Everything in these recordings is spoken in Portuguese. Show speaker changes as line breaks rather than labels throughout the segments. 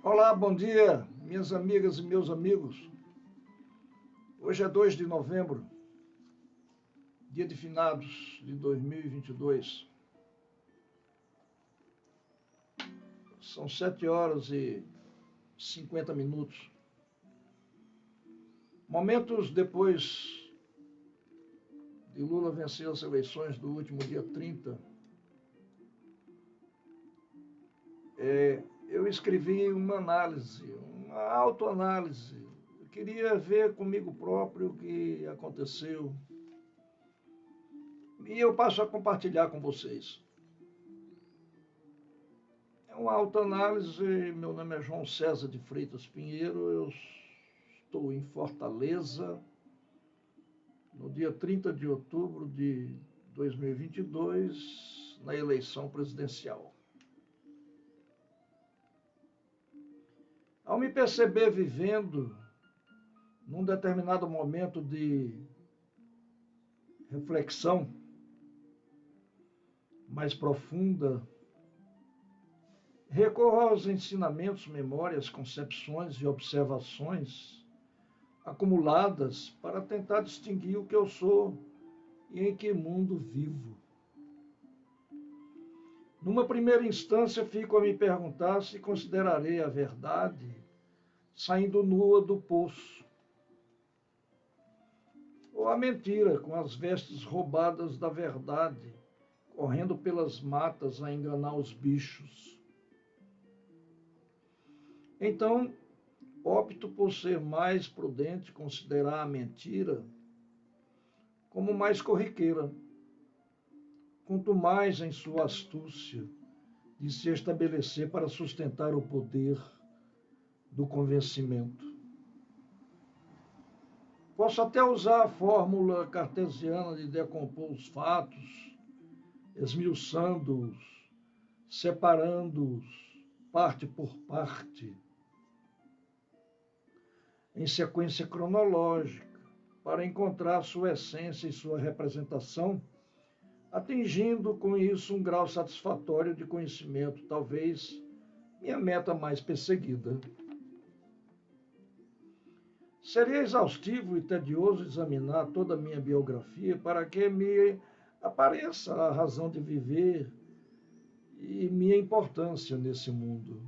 Olá, bom dia, minhas amigas e meus amigos. Hoje é 2 de novembro, dia de finados de 2022. São 7 horas e 50 minutos. Momentos depois de Lula vencer as eleições do último dia 30, eu escrevi uma análise, uma autoanálise. Eu queria ver comigo próprio o que aconteceu. E eu passo a compartilhar com vocês. É uma autoanálise. Meu nome é João César de Freitas Pinheiro. Eu estou em Fortaleza no dia 30 de outubro de 2022, na eleição presidencial. Ao me perceber vivendo num determinado momento de reflexão mais profunda, recorro aos ensinamentos, memórias, concepções e observações acumuladas para tentar distinguir o que eu sou e em que mundo vivo. Numa primeira instância, fico a me perguntar se considerarei a verdade saindo nua do poço, ou a mentira com as vestes roubadas da verdade, correndo pelas matas a enganar os bichos. Então, opto por ser mais prudente, considerar a mentira como mais corriqueira, quanto mais em sua astúcia de se estabelecer para sustentar o poder do convencimento. Posso até usar a fórmula cartesiana de decompor os fatos, esmiuçando-os, separando-os, parte por parte, em sequência cronológica, para encontrar sua essência e sua representação, atingindo com isso um grau satisfatório de conhecimento, talvez minha meta mais perseguida. Seria exaustivo e tedioso examinar toda a minha biografia para que me apareça a razão de viver e minha importância nesse mundo.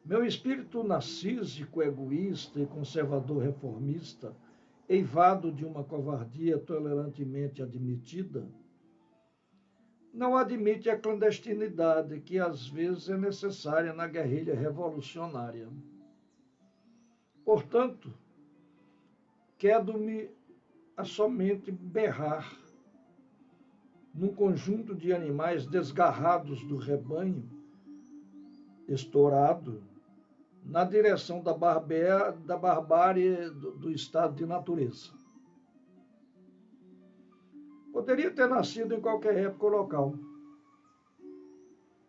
Meu espírito narcísico, egoísta e conservador reformista, eivado de uma covardia tolerantemente admitida, não admite a clandestinidade que às vezes é necessária na guerrilha revolucionária. Portanto, quedo-me a somente berrar num conjunto de animais desgarrados do rebanho, estourado, na direção da barbárie do estado de natureza. Poderia ter nascido em qualquer época ou local.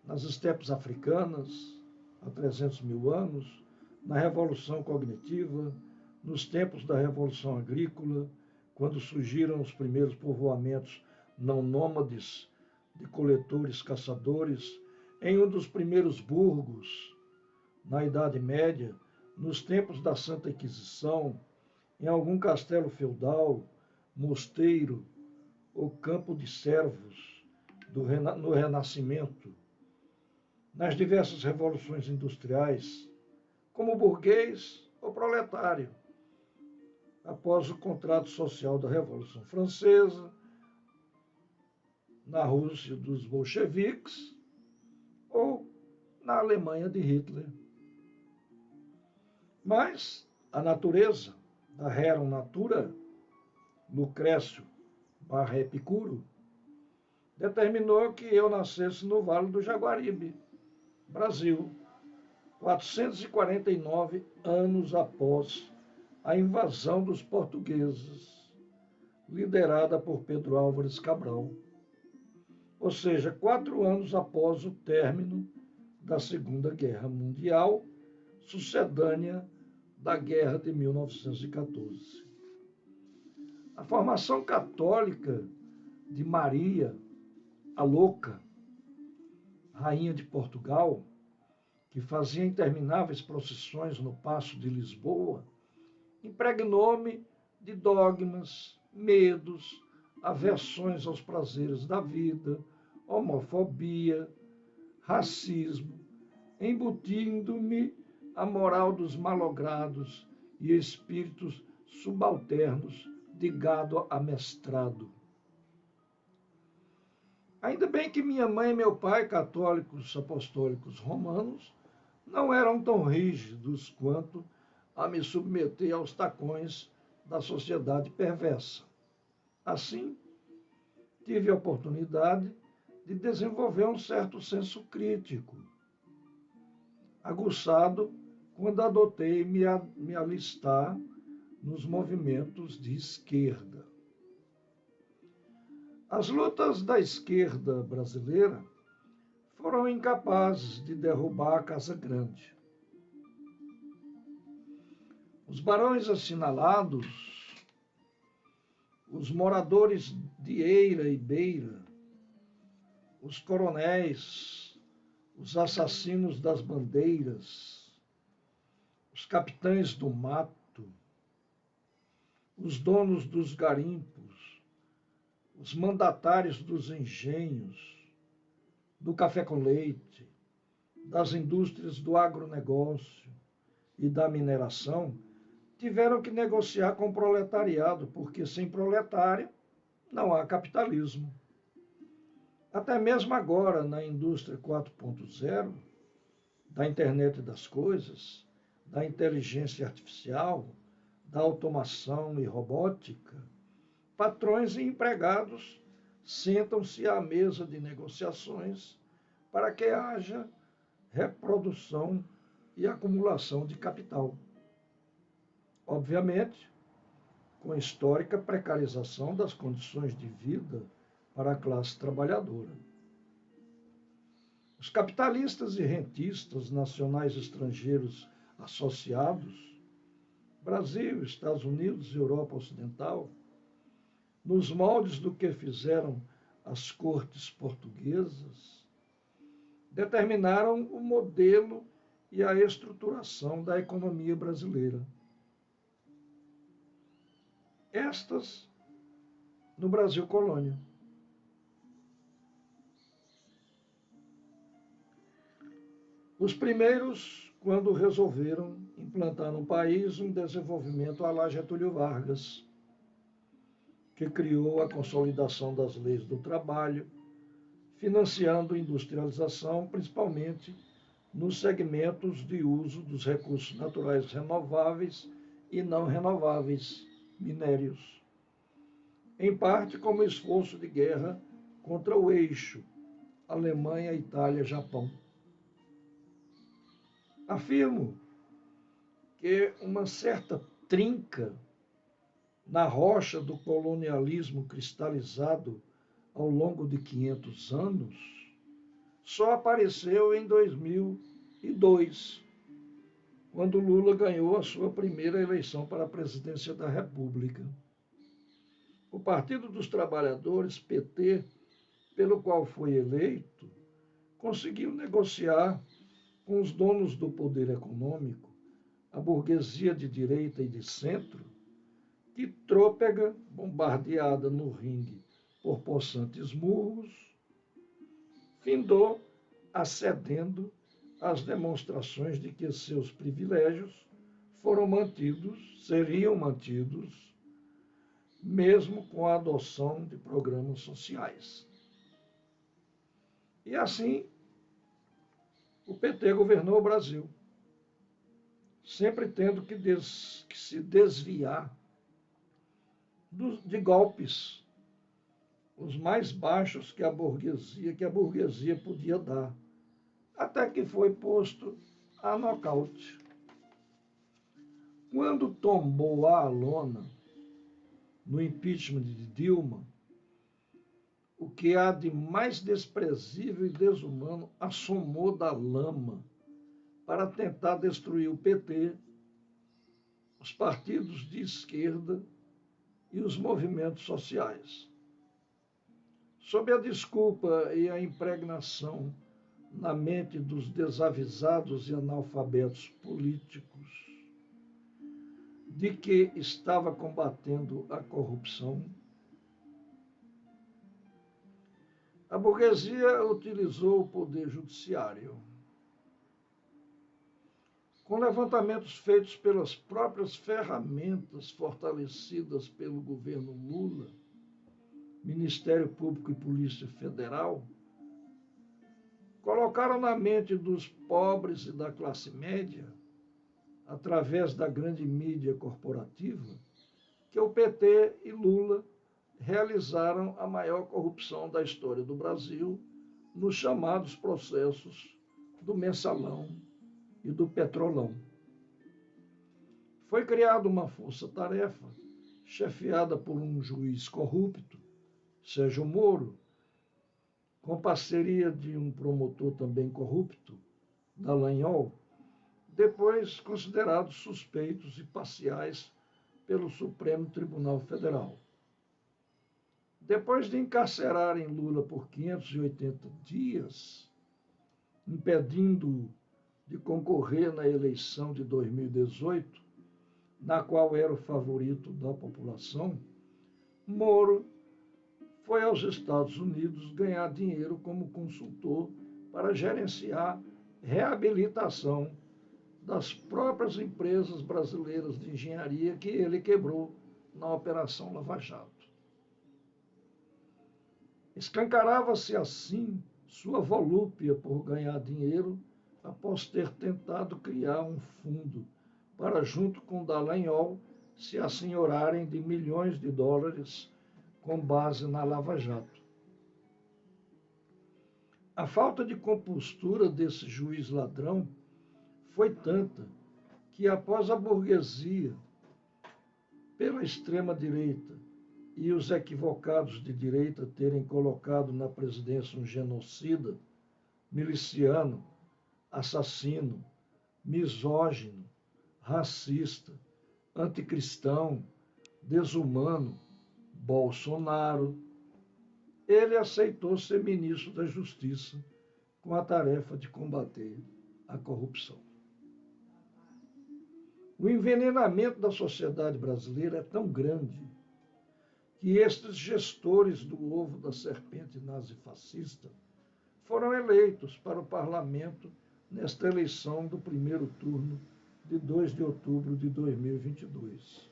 Nas estepes africanas, há 300 mil anos, na Revolução Cognitiva, nos tempos da Revolução Agrícola, quando surgiram os primeiros povoamentos não nômades de coletores-caçadores, em um dos primeiros burgos, na Idade Média, nos tempos da Santa Inquisição, em algum castelo feudal, mosteiro ou campo de servos no Renascimento, nas diversas revoluções industriais, como burguês ou proletário, após o contrato social da Revolução Francesa, na Rússia dos bolcheviques ou na Alemanha de Hitler. Mas a natureza, da Rerum Natura, Lucrécio / Epicuro, determinou que eu nascesse no Vale do Jaguaribe, Brasil, 449 anos após a invasão dos portugueses, liderada por Pedro Álvares Cabral. Ou seja, 4 anos após o término da Segunda Guerra Mundial, sucedânea da Guerra de 1914. A formação católica de Maria, a Louca, rainha de Portugal, que fazia intermináveis procissões no Paço de Lisboa, impregnou-me de dogmas, medos, aversões aos prazeres da vida, homofobia, racismo, embutindo-me a moral dos malogrados e espíritos subalternos de gado amestrado. Ainda bem que minha mãe e meu pai, católicos apostólicos romanos, não eram tão rígidos quanto a me submeter aos tacões da sociedade perversa. Assim, tive a oportunidade de desenvolver um certo senso crítico, aguçado quando adotei me alistar nos movimentos de esquerda. As lutas da esquerda brasileira foram incapazes de derrubar a Casa Grande. Os barões assinalados, os moradores de Eira e Beira, os coronéis, os assassinos das bandeiras, os capitães do mato, os donos dos garimpos, os mandatários dos engenhos, do café com leite, das indústrias do agronegócio e da mineração, tiveram que negociar com o proletariado, porque sem proletário não há capitalismo. Até mesmo agora, na indústria 4.0, da internet das coisas, da inteligência artificial, da automação e robótica, patrões e empregados sentam-se à mesa de negociações para que haja reprodução e acumulação de capital. Obviamente, com a histórica precarização das condições de vida para a classe trabalhadora. Os capitalistas e rentistas nacionais e estrangeiros associados, Brasil, Estados Unidos e Europa Ocidental, nos moldes do que fizeram as cortes portuguesas, determinaram o modelo e a estruturação da economia brasileira. Estas no Brasil colônia. Os primeiros, quando resolveram implantar no país um desenvolvimento à la Getúlio Vargas, que criou a consolidação das leis do trabalho, financiando a industrialização, principalmente nos segmentos de uso dos recursos naturais renováveis e não renováveis, minérios, em parte como esforço de guerra contra o eixo Alemanha, Itália, Japão. Afirmo que uma certa trinca na rocha do colonialismo cristalizado ao longo de 500 anos só apareceu em 2002, quando Lula ganhou a sua primeira eleição para a presidência da República. O Partido dos Trabalhadores, PT, pelo qual foi eleito, conseguiu negociar com os donos do poder econômico, a burguesia de direita e de centro, que, trôpega, bombardeada no ringue por possantes murros, findou acedendo às demonstrações de que seus privilégios seriam mantidos, mesmo com a adoção de programas sociais. E assim, o PT governou o Brasil, sempre tendo que se desviar de golpes, os mais baixos que a burguesia podia dar, até que foi posto a nocaute. Quando tombou a lona no impeachment de Dilma, o que há de mais desprezível e desumano assomou da lama para tentar destruir o PT, os partidos de esquerda e os movimentos sociais. Sob a desculpa e a impregnação na mente dos desavisados e analfabetos políticos de que estava combatendo a corrupção, a burguesia utilizou o poder judiciário. Com levantamentos feitos pelas próprias ferramentas fortalecidas pelo governo Lula, Ministério Público e Polícia Federal, colocaram na mente dos pobres e da classe média, através da grande mídia corporativa, que o PT e Lula realizaram a maior corrupção da história do Brasil nos chamados processos do Mensalão e do Petrolão. Foi criada uma força-tarefa, chefiada por um juiz corrupto, Sérgio Moro, com parceria de um promotor também corrupto, Dallagnol, depois considerados suspeitos e parciais pelo Supremo Tribunal Federal. Depois de encarcerarem Lula por 580 dias, impedindo-o de concorrer na eleição de 2018, na qual era o favorito da população, Moro foi aos Estados Unidos ganhar dinheiro como consultor para gerenciar reabilitação das próprias empresas brasileiras de engenharia que ele quebrou na Operação Lava Jato. Escancarava-se assim sua volúpia por ganhar dinheiro após ter tentado criar um fundo para, junto com Dallagnol, se assenhorarem de milhões de dólares com base na Lava Jato. A falta de compostura desse juiz ladrão foi tanta que, após a burguesia, pela extrema-direita e os equivocados de direita terem colocado na presidência um genocida, miliciano, assassino, misógino, racista, anticristão, desumano, Bolsonaro, ele aceitou ser ministro da Justiça com a tarefa de combater a corrupção. O envenenamento da sociedade brasileira é tão grande que estes gestores do ovo da serpente nazifascista foram eleitos para o parlamento nesta eleição do primeiro turno de 2 de outubro de 2022.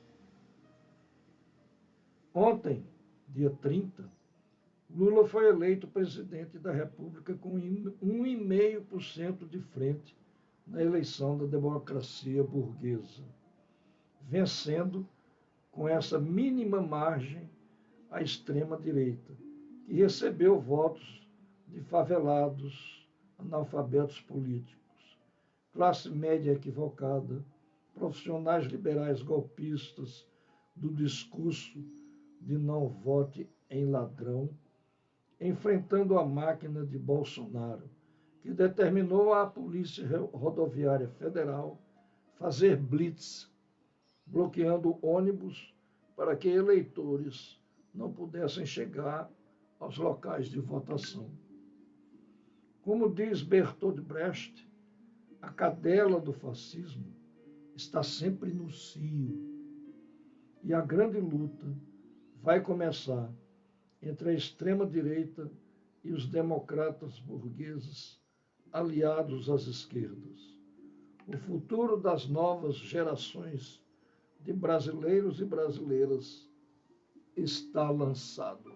Ontem, dia 30, Lula foi eleito presidente da República com 1,5% de frente na eleição da democracia burguesa, vencendo com essa mínima margem a extrema-direita, que recebeu votos de favelados, analfabetos políticos, classe média equivocada, profissionais liberais golpistas do discurso de não vote em ladrão, enfrentando a máquina de Bolsonaro, que determinou à Polícia Rodoviária Federal fazer blitz, bloqueando ônibus para que eleitores não pudessem chegar aos locais de votação. Como diz Bertolt Brecht, a cadela do fascismo está sempre no cio, e a grande luta vai começar entre a extrema-direita e os democratas burgueses aliados às esquerdas. O futuro das novas gerações de brasileiros e brasileiras está lançado.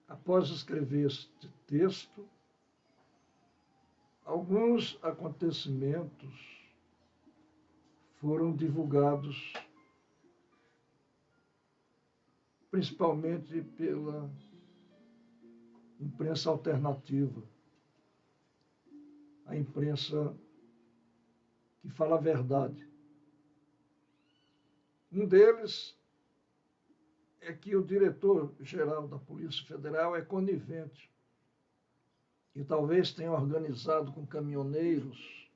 Após escrever este texto, alguns acontecimentos foram divulgados principalmente pela imprensa alternativa, a imprensa que fala a verdade. Um deles é que o diretor-geral da Polícia Federal é conivente e talvez tenha organizado com caminhoneiros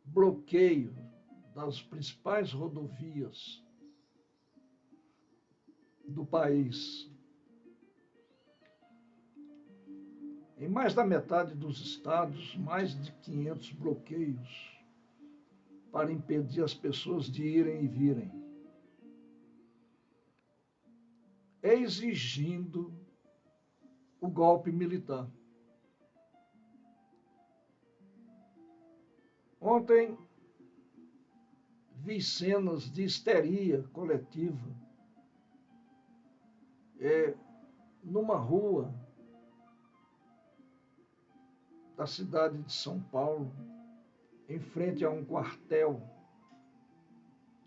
bloqueio das principais rodovias do país. Em mais da metade dos estados, mais de 500 bloqueios para impedir as pessoas de irem e virem, exigindo o golpe militar. Ontem vi cenas de histeria coletiva numa rua da cidade de São Paulo, em frente a um quartel,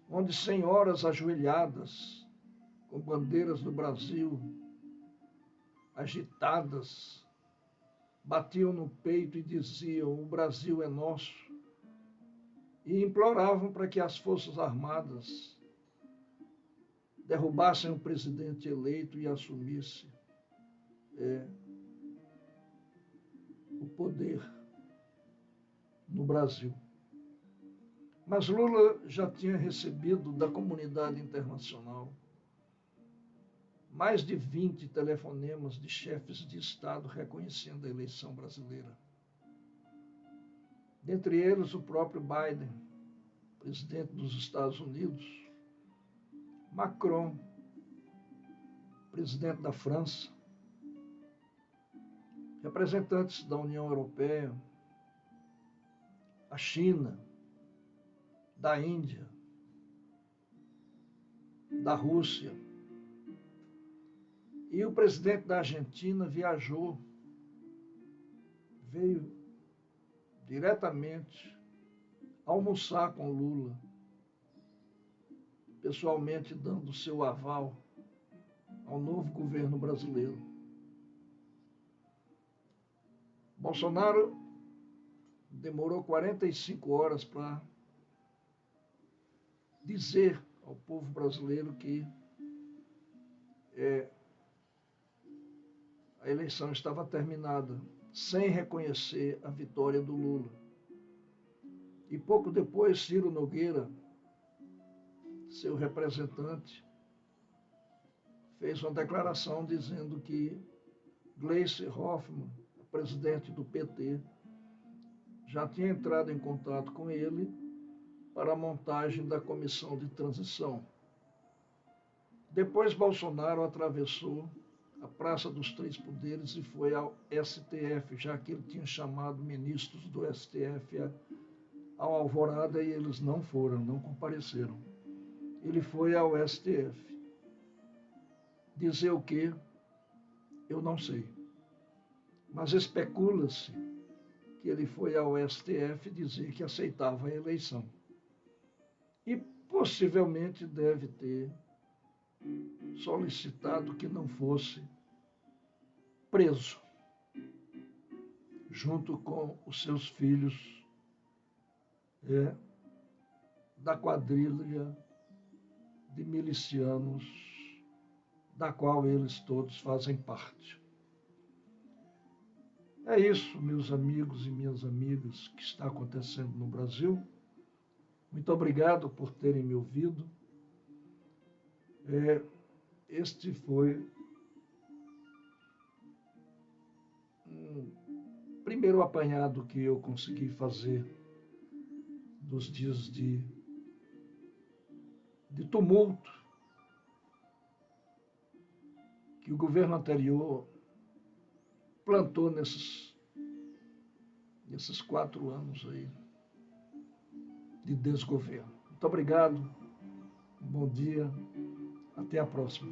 onde senhoras ajoelhadas, com bandeiras do Brasil, agitadas, batiam no peito e diziam: o Brasil é nosso, e imploravam para que as Forças Armadas derrubassem o presidente eleito e assumissem o poder no Brasil. Mas Lula já tinha recebido da comunidade internacional mais de 20 telefonemas de chefes de Estado reconhecendo a eleição brasileira. Dentre eles, o próprio Biden, presidente dos Estados Unidos, Macron, presidente da França, representantes da União Europeia, a China, da Índia, da Rússia. E o presidente da Argentina viajou, veio diretamente almoçar com Lula, pessoalmente dando seu aval ao novo governo brasileiro. Bolsonaro demorou 45 horas para dizer ao povo brasileiro que a eleição estava terminada, sem reconhecer a vitória do Lula. E pouco depois, Ciro Nogueira, seu representante, fez uma declaração dizendo que Gleisi Hoffmann, presidente do PT, já tinha entrado em contato com ele para a montagem da comissão de transição. Depois, Bolsonaro atravessou a Praça dos Três Poderes e foi ao STF, já que ele tinha chamado ministros do STF ao Alvorada e eles não foram, não compareceram. Ele foi ao STF. Dizer o quê? Eu não sei. Mas especula-se que ele foi ao STF dizer que aceitava a eleição. E possivelmente deve ter solicitado que não fosse preso, junto com os seus filhos da quadrilha de milicianos da qual eles todos fazem parte. É isso, meus amigos e minhas amigas, que está acontecendo no Brasil. Muito obrigado por terem me ouvido. Este foi um primeiro apanhado que eu consegui fazer dos dias de tumulto que o governo anterior plantou nesses 4 anos aí de desgoverno. Muito obrigado, bom dia, até a próxima.